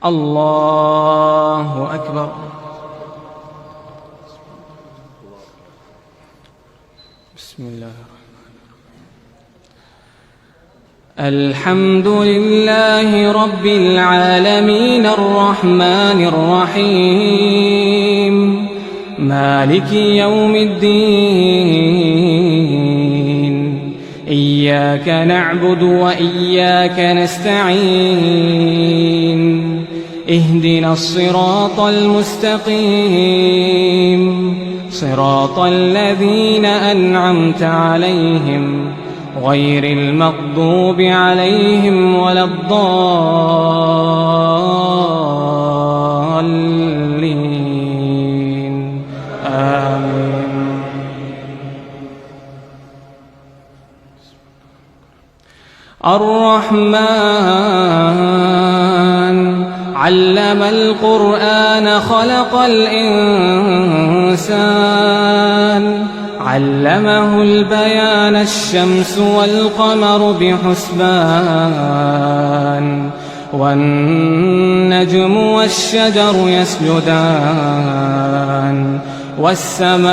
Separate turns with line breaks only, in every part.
الله أكبر. بسم الله الحمد لله رب العالمين الرحمن الرحيم مالك يوم الدين إياك نعبد وإياك نستعين اهدنا الصراط المستقيم صراط الذين أنعمت عليهم غير المغضوب عليهم ولا الضالين آمين. الرحمن علم القرآن خلق الإنسان علمه البيان الشمس والقمر بحسبان والنجم والشجر يسجدان والسماء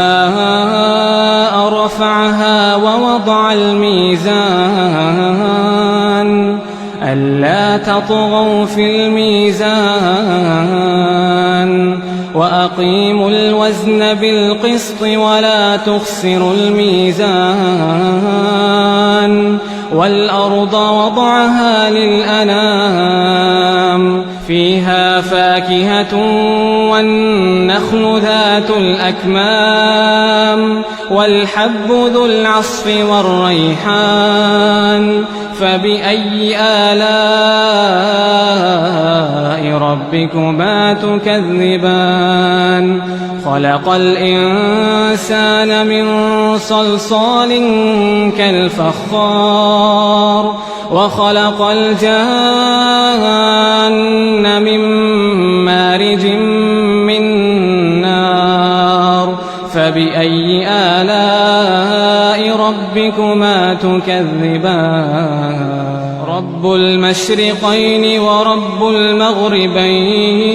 رفعها ووضع الميزان ألا تطغوا في الميزان وأقيموا الوزن بالقسط ولا تخسروا الميزان والأرض وضعها للأنام فيها فاكهة والنخل ذات الأكمام والحب ذو العصف والريحان فبأي آلاء ربكما تكذبان خلق الإنسان من صلصال كالفخار وخلق الجان من مارج من نار فبأي آلاء ربكما تكذبان رب المشرقين ورب المغربين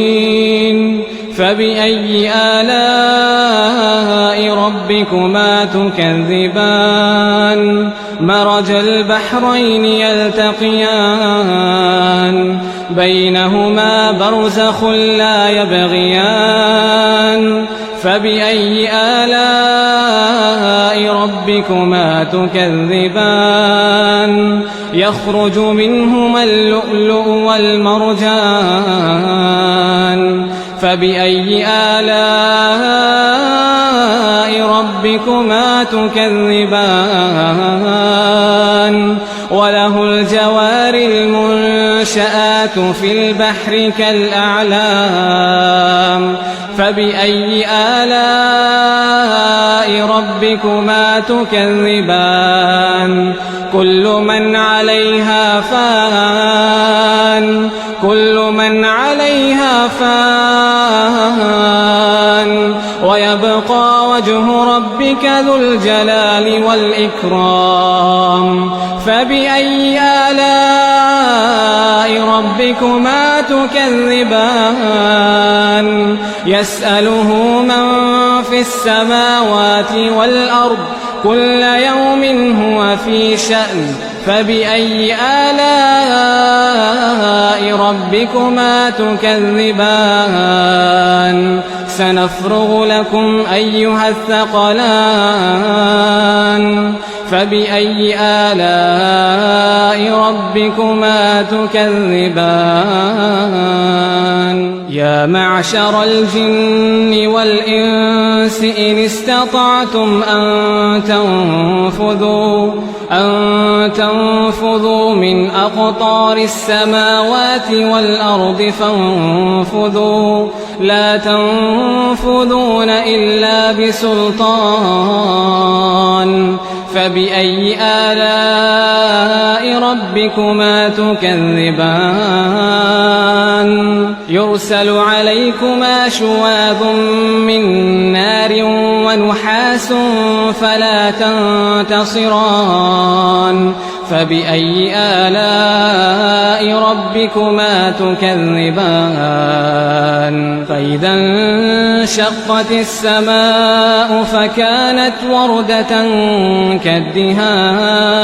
فبأي آلاء ربكما تكذبان مرج البحرين يلتقيان بينهما برزخ لا يبغيان فبأي آلاء ربكما تكذبان يخرج منهما اللؤلؤ والمرجان فبأي آلاء ربكما تكذبان وله الجوار المنشآت في البحر كالأعلام فبأي آلاء ربكما تكذبان كل من عليها فان كل من عليها فان ويبقى وجه ربك ذو الجلال والإكرام فبأي آلاء ربكما تكذبان يسأله من في السماوات والأرض كل يوم هو في شأن فبأي آلاء ربكما تكذبان سنفرغ لكم أيها الثقلان فبأي آلاء ربكما تكذبان يا معشر الجن والإنس إن استطعتم أن تنفذوا من أقطار السماوات والأرض فانفذوا لا تنفذون إلا بسلطان فبأي آلاء ربكما تكذبان يرسل عليكما شواظ من نار ونحاس فلا تنتصران فبأي آلاء ربكما تكذبان فإذا انشقت السماء فكانت وردة كالدهان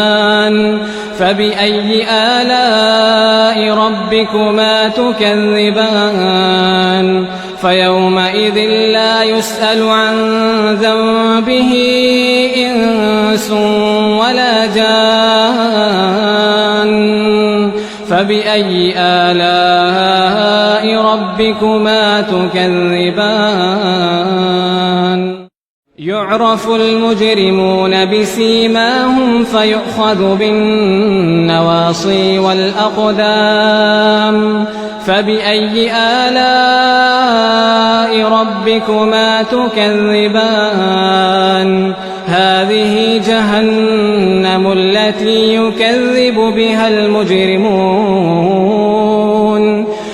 فبأي آلاء ربكما تكذبان فيومئذ لا يسأل عن ذنبه إنس ولا جان فبأي آلاء ربكما تكذبان يعرف المجرمون بسيماهم فيؤخذ بالنواصي والأقدام فبأي آلاء ربكما تكذبان هذه جهنم التي يكذب بها المجرمون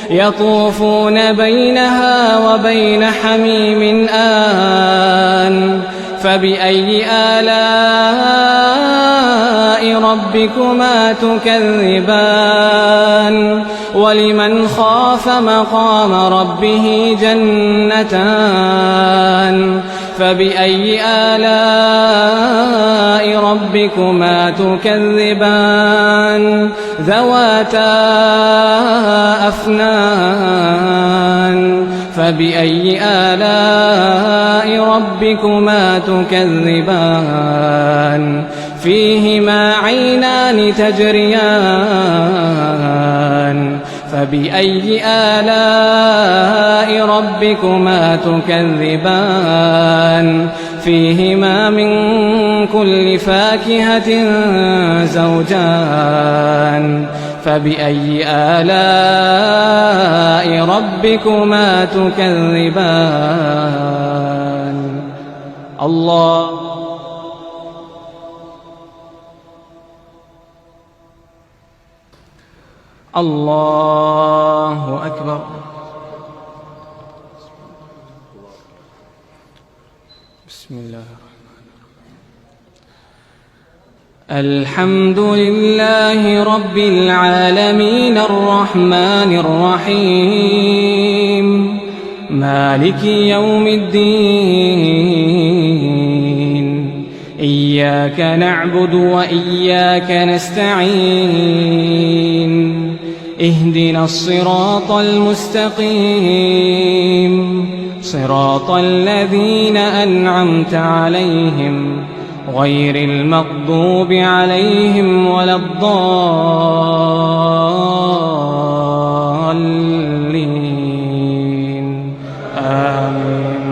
يطوفون بينها وبين حميم آن فبأي آلاء ربكما تكذبان ولمن خاف مقام ربه جنتان فبأي آلاء ربكما تكذبان ذواتا أفنان فبأي آلاء ربكما تكذبان فيهما عينان تجريان فبأي آلاء ربكما تكذبان فيهما من كل فاكهة زوجان فبأي آلاء ربكما تكذبان الله أكبر. بسم الله الحمد لله رب العالمين الرحمن الرحيم مالك يوم الدين إياك نعبد وإياك نستعين اهدنا الصراط المستقيم صراط الذين أنعمت عليهم غير المغضوب عليهم ولا الضالين آمين.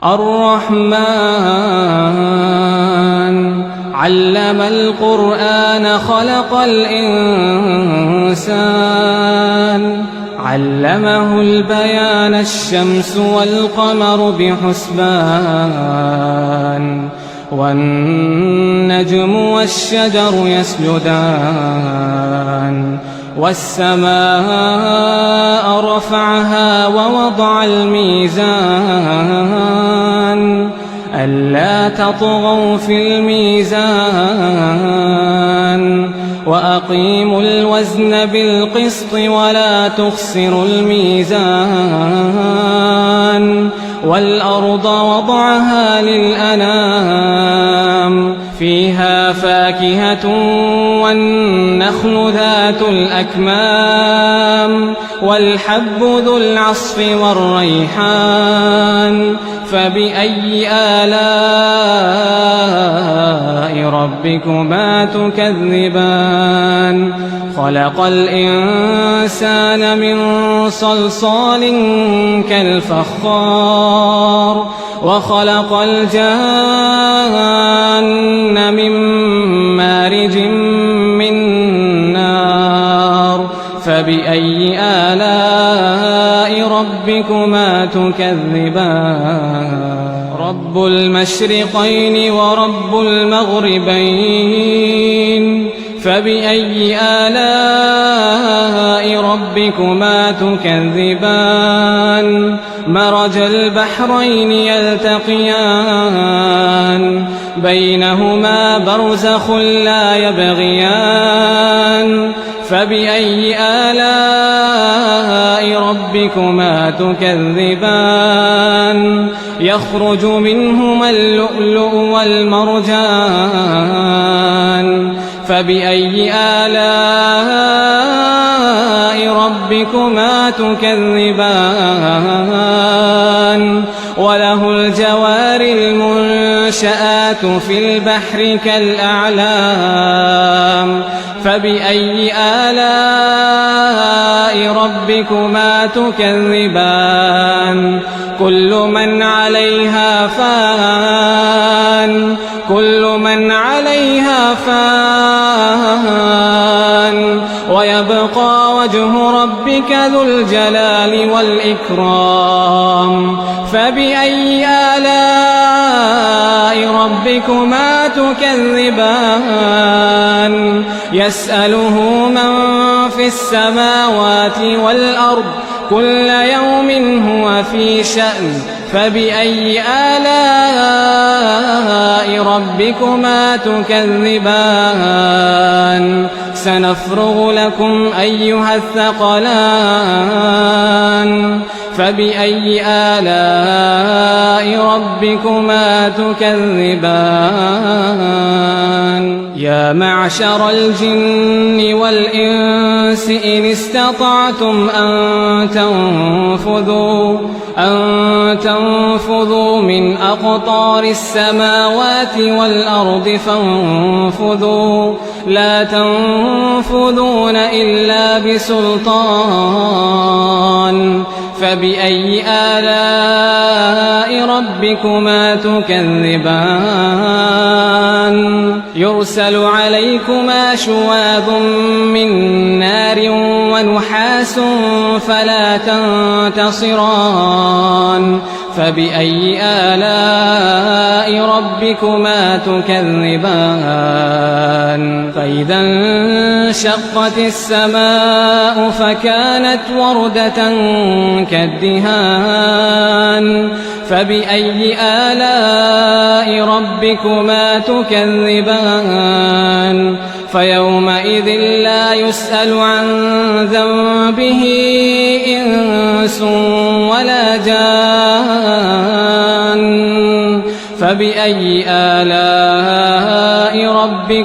الرحمن علم القرآن خلق الإنسان علمه البيان الشمس والقمر بحسبان والنجم والشجر يسجدان والسماء رفعها ووضع الميزان ألا تطغوا في الميزان وأقيموا الوزن بالقسط ولا تخسروا الميزان والأرض وضعها للأنام فيها فاكهة والنخل ذات الأكمام والحب ذو العصف والريحان فبأي آلاء ربكما تكذبان خلق الإنسان من صلصال كالفخار وخلق الجان من مارج من نار فبأي آلاء ربكما تكذبان رب المشرقين ورب المغربين فبأي آلاء ربكما تكذبان مرج البحرين يلتقيان بينهما برزخ لا يبغيان فبأي آلاء ربكما تكذبان يخرج منهما اللؤلؤ والمرجان فبأي آلاء ربكما تكذبان وله الجوار المنشآت في البحر كالأعلام فبأي آلاء ربكما تكذبان كل من عليها فان ويبقى وجه ربك ذو الجلال والإكرام فبأي آلاء ربكما تكذبان يسأله من في السماوات والأرض كل يوم هو في شأن فبأي آلاء ربكما تكذبان سنفرغ لكم أيها الثقلان فبأي آلاء ربكما تكذبان يا معشر الجن والإنس إن استطعتم أن تنفذوا من أقطار السماوات والأرض فانفذوا لا تنفذون إلا بسلطان فبأي آلاء ربكما تكذبان يرسل عليكما شواظ من نار ونحاس فلا تنتصران فبأي آلاء ربكما تكذبان فإذا انشقت السماء فكانت وردة كالدهان فبأي آلاء ربكما تكذبان فيومئذ لا يسأل عن ذنبه إنس ولا جان فبأي آلاء ربكما